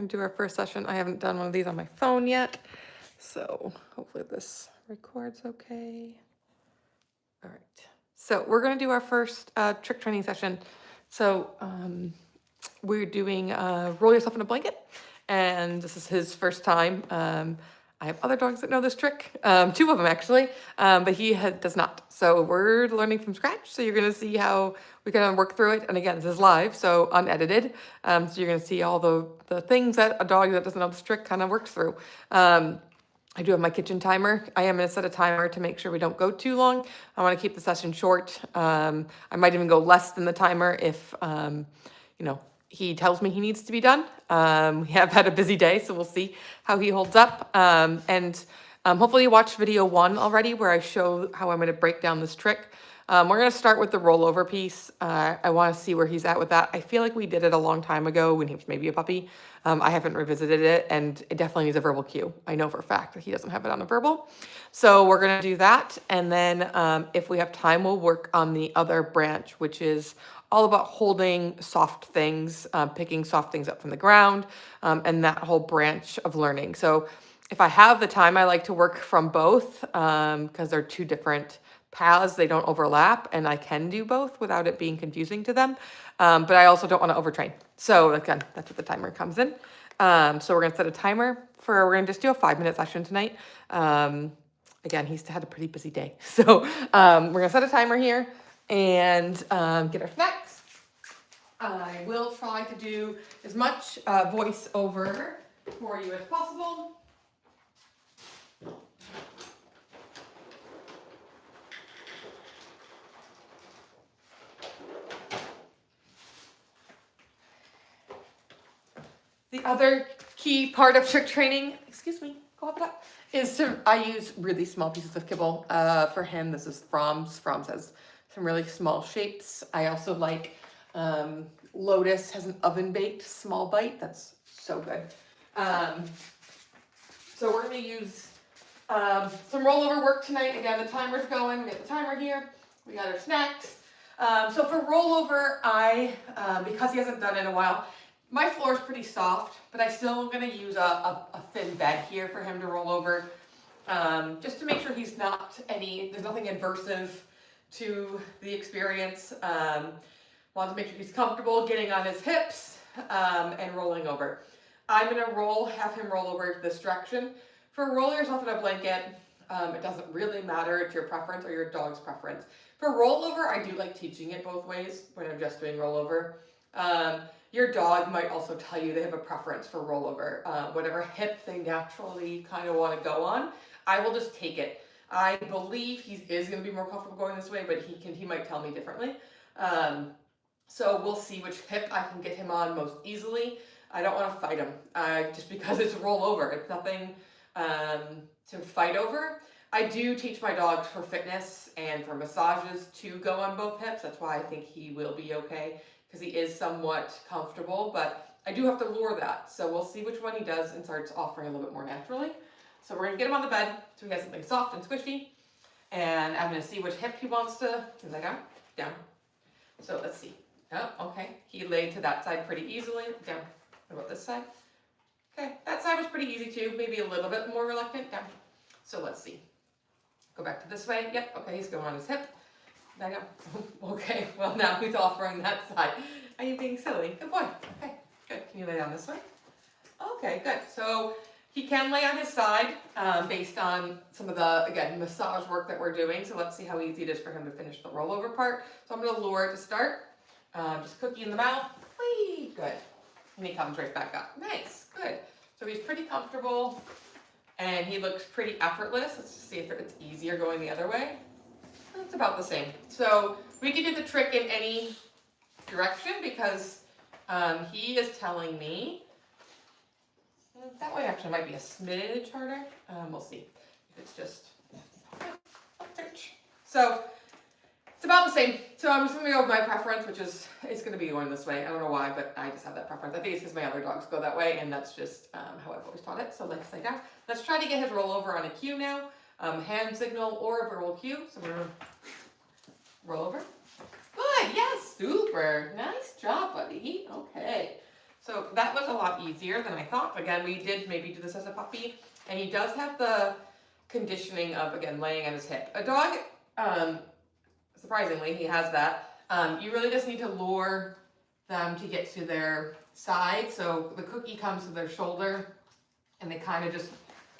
gonna do our first session. I haven't done one of these on my phone yet, so hopefully this records okay. All right, so we're gonna do our first trick training session. So we're doing roll yourself in a blanket, and this is his first time. I have other dogs that know this trick, two of them actually, but does not. So we're learning from scratch. So you're gonna see how we kind of work through it. And again, this is live, so unedited. So you're gonna see all the things that a dog that doesn't know this trick kind of works through. I do have my kitchen timer. I am going to set a timer to make sure we don't go too long. I want to keep the session short. I might even go less than the timer if, he tells me he needs to be done. We have had a busy day, so we'll see how he holds up. And hopefully you watched video 1 already where I show how I'm going to break down this trick. We're going to start with the rollover piece. I want to see where he's at with that. I feel like we did it a long time ago when he was maybe a puppy. I haven't revisited it, and it definitely needs a verbal cue. I know for a fact that he doesn't have it on a verbal. So we're going to do that. And then if we have time, we'll work on the other branch, which is all about holding soft things, picking soft things up from the ground, and that whole branch of learning. So if I have the time, I like to work from both because they're two different paths. They don't overlap, and I can do both without it being confusing to them. But I also don't want to overtrain. So again, that's what the timer comes in. So we're gonna set a timer we're gonna just do a 5-minute session tonight. Again, he's had a pretty busy day. So we're gonna set a timer here and get our snacks. I will try to do as much voice over for you as possible. The other key part of trick training, excuse me, go up, is I use really small pieces of kibble. For him, this is Fromm's. Fromm's has some really small shapes. I also like Lotus has an oven baked small bite. That's so good. So we're gonna use some rollover work tonight. Again, the timer's going. We got the timer here. We got our snacks. So for rollover, because he hasn't done it in a while, my floor is pretty soft, but I still am going to use a thin bed here for him to roll over, just to make sure there's nothing adversive to the experience. Want to make sure he's comfortable getting on his hips and rolling over. I'm going to have him roll over this direction. For roll yourself in a blanket, it doesn't really matter. It's your preference or your dog's preference. For rollover, I do like teaching it both ways when I'm just doing rollover. Your dog might also tell you they have a preference for rollover. Whatever hip they naturally kind of want to go on, I will just take it. I believe he is going to be more comfortable going this way, but he might tell me differently. So we'll see which hip I can get him on most easily. I don't want to fight him just because it's rollover. It's nothing to fight over. I do teach my dogs for fitness and for massages to go on both hips. That's why I think he will be okay, because he is somewhat comfortable, but I do have to lure that. So we'll see which one he does and starts offering a little bit more naturally. So we're gonna get him on the bed so he has something soft and squishy. And I'm gonna see which hip he wants to, he's like, oh, down. So let's see. Oh, okay. He laid to that side pretty easily. Down. What about this side? Okay, that side was pretty easy too. Maybe a little bit more reluctant. Down. So let's see. Go back to this way. Yep, okay, he's going on his hip. Back up. Okay, well now he's offering that side. Are you being silly? Good boy. Okay, good. Can you lay down this way? Okay, good. So he can lay on his side based on some of the, again, massage work that we're doing. So let's see how easy it is for him to finish the rollover part. So I'm going to lure to start. Just cookie in the mouth. Whee! Good. And he comes right back up. Nice. Good. So he's pretty comfortable and he looks pretty effortless. Let's just see if it's easier going the other way. It's about the same. So we can do the trick in any direction because he is telling me that way actually might be a smidge harder. We'll see if it's just so it's about the same. So I'm just gonna go with my preference, which is it's gonna be going this way. I don't know why, but I just have that preference. I think it's because my other dogs go that way, and that's just how I've always taught it. So let's lay down. Let's try to get his rollover on a cue now. Hand signal or a verbal cue. So we're gonna roll over. Good, yes, super. Nice job, buddy. Okay. So that was a lot easier than I thought. Again, we did maybe do this as a puppy, and he does have the conditioning of, again, laying on his hip. A dog, surprisingly, he has that. You really just need to lure them to get to their side. So the cookie comes to their shoulder, and they kind of just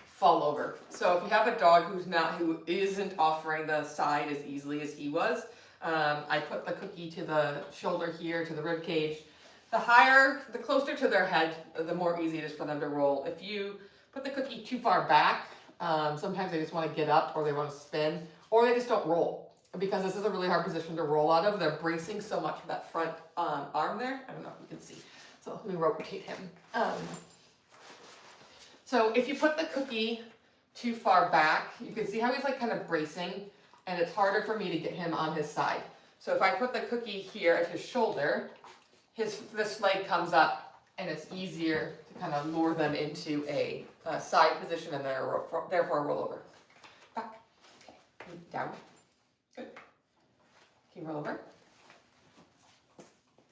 fall over. So if you have a dog who isn't offering the side as easily as he was, I put the cookie to the shoulder here, to the rib cage. The closer to their head, the more easy it is for them to roll. If you put the cookie too far back, sometimes they just want to get up, or they want to spin, or they just don't roll. Because this is a really hard position to roll out of. They're bracing so much for that front arm there. I don't know if you can see. So let me rotate him. So if you put the cookie too far back, you can see how he's like kind of bracing, and it's harder for me to get him on his side. So if I put the cookie here at his shoulder, this leg comes up, and it's easier to kind of lure them into a side position, and therefore roll over. Back, down. Good. Can you roll over?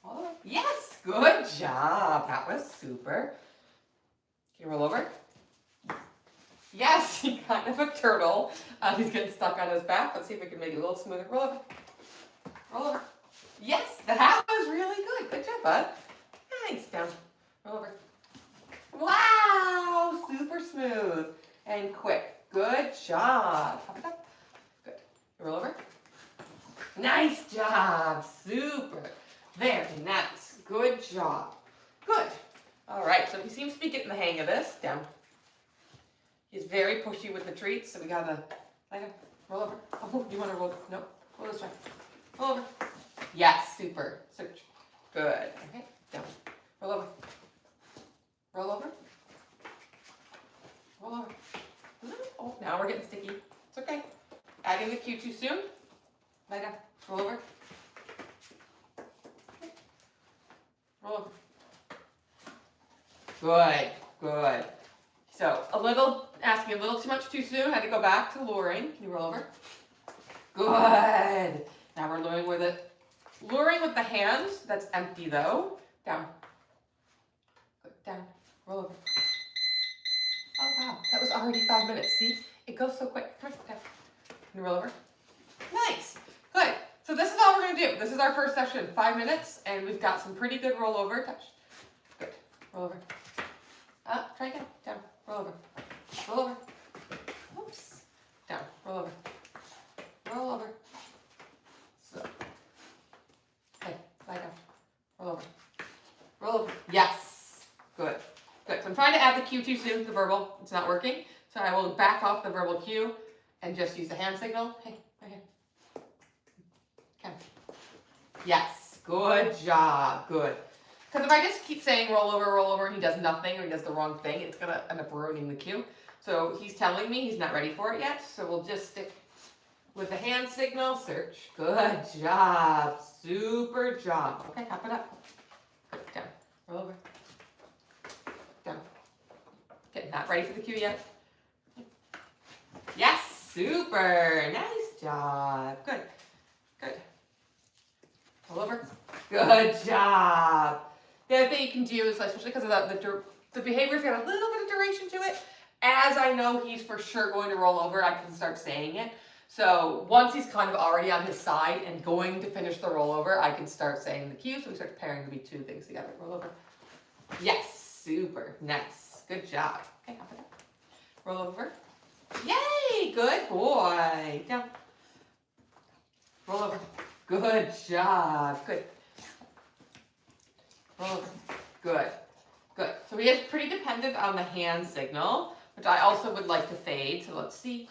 All over. Yes, good job. That was super. Can you roll over? Yes, he's kind of a turtle. He's getting stuck on his back. Let's see if we can make it a little smoother. Roll over. Roll over. Yes, that was really good. Good job, bud. Nice. Down. Roll over. Wow, super smooth and quick. Good job. Pop it up. Good. Roll over. Nice job. Super. Very nice. Good job. Good. All right, so he seems to be getting the hang of this. Down. He's very pushy with the treats, so we gotta roll over. Oh, you wanna roll? No, roll this way. Roll over. Yes, super. Search. Good. Okay, down. Roll over. Roll over. Roll over. Oh, now we're getting sticky. It's okay. Adding the cue too soon. Lie down. Roll over. Roll over. Good. Good. So asking a little too much too soon. Had to go back to luring. Can you roll over? Good. Now we're luring with the hands. That's empty though. Down. Good. Down. Roll over. Oh wow, that was already 5 minutes. See, it goes so quick. Come on, down. Can you roll over? Nice. Good. So this is all we're gonna do. This is our first session, 5 minutes, and we've got some pretty good rollover. Touch. Good. Roll over. Try again. Down. Roll over. Roll over. Oops. Down. Roll over. Roll over. So. Okay. Lie down. Roll over. Roll over. Yes. Good. Good. So I'm trying to add the cue too soon, the verbal. It's not working. So I will back off the verbal cue and just use the hand signal. Hey, right here. Okay. Yes. Good job. Good. Because if I just keep saying roll over, and he does nothing, or he does the wrong thing, it's going to end up ruining the cue. So he's telling me he's not ready for it yet, so we'll just stick with the hand signal. Search. Good job. Super job. Okay, hop it up. Good. Down. Roll over. Down. Okay, not ready for the cue yet. Yes. Super. Nice job. Good. Good. Roll over. Good job. The other thing you can do is, especially because of the behavior's got a little bit of duration to it, as I know he's for sure going to roll over, I can start saying it. So once he's kind of already on his side and going to finish the rollover, I can start saying the cue, so we start pairing the two things together. Roll over. Yes, super, nice, good job. Okay, hop it up. Roll over. Yay, good boy. Down. Roll over. Good job, good. Roll over. Good. Good. So he is pretty dependent on the hand signal, which I also would like to fade. So let's see.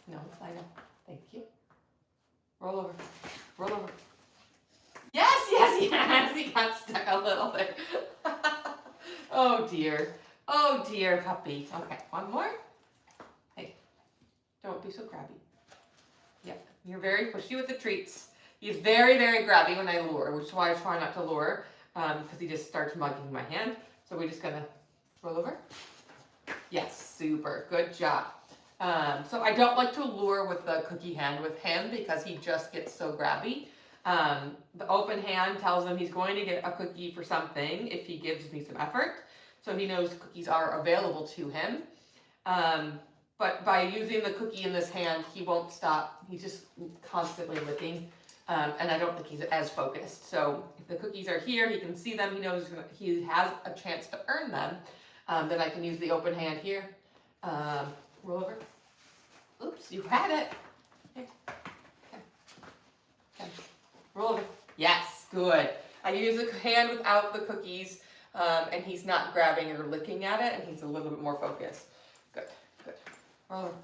No, I know. Thank you. Roll over. Roll over. Yes, yes, yes. He got stuck a little there. Oh dear. Oh dear, puppy. Okay, one more. Hey, don't be so crabby. Yeah, you're very pushy with the treats. He's very, very grabby when I lure, which is why I try not to lure, because he just starts mugging my hand. So we're just gonna roll over. Yes, super, good job. So I don't like to lure with the cookie hand with him because he just gets so grabby. The open hand tells him he's going to get a cookie for something if he gives me some effort. So he knows cookies are available to him. But by using the cookie in this hand, he won't stop. He's just constantly licking. And I don't think he's as focused. So if the cookies are here, he can see them. He knows he has a chance to earn them. Then I can use the open hand here. Roll over. Oops, you had it. Here. Okay. Roll over. Yes, good. I use a hand without the cookies, and he's not grabbing or licking at it, and he's a little bit more focused. Good, good. Roll over.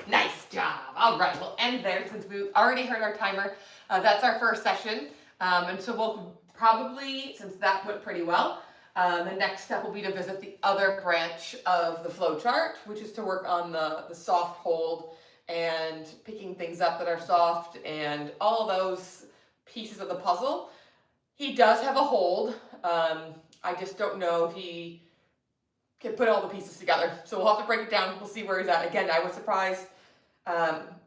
Nice job. All right, we'll end there since we already heard our timer. That's our first session, and so we'll probably, since that went pretty well, the next step will be to visit the other branch of the flow chart, which is to work on the soft hold and picking things up that are soft and all those pieces of the puzzle. He does have a hold. I just don't know if he can put all the pieces together. So we'll have to break it down. We'll see where he's at. Again, I was surprised.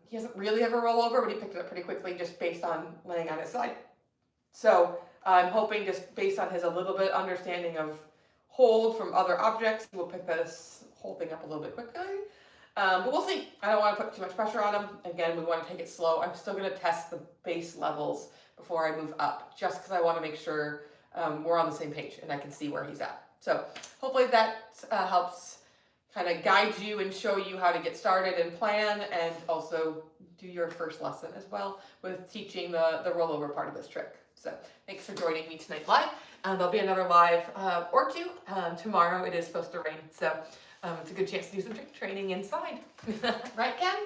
He doesn't really have a rollover, but he picked it up pretty quickly just based on laying on his side. So I'm hoping just based on his a little bit understanding of hold from other objects, he will pick this whole thing up a little bit quickly. But we'll see. I don't want to put too much pressure on him. Again, we want to take it slow. I'm still going to test the base levels before I move up, just because I want to make sure we're on the same page and I can see where he's at. So hopefully that helps kind of guide you and show you how to get started and plan, and also do your first lesson as well with teaching the rollover part of this trick. So thanks for joining me tonight live. There'll be another live or two. Tomorrow it is supposed to rain, so it's a good chance to do some trick training inside. Right, Ken?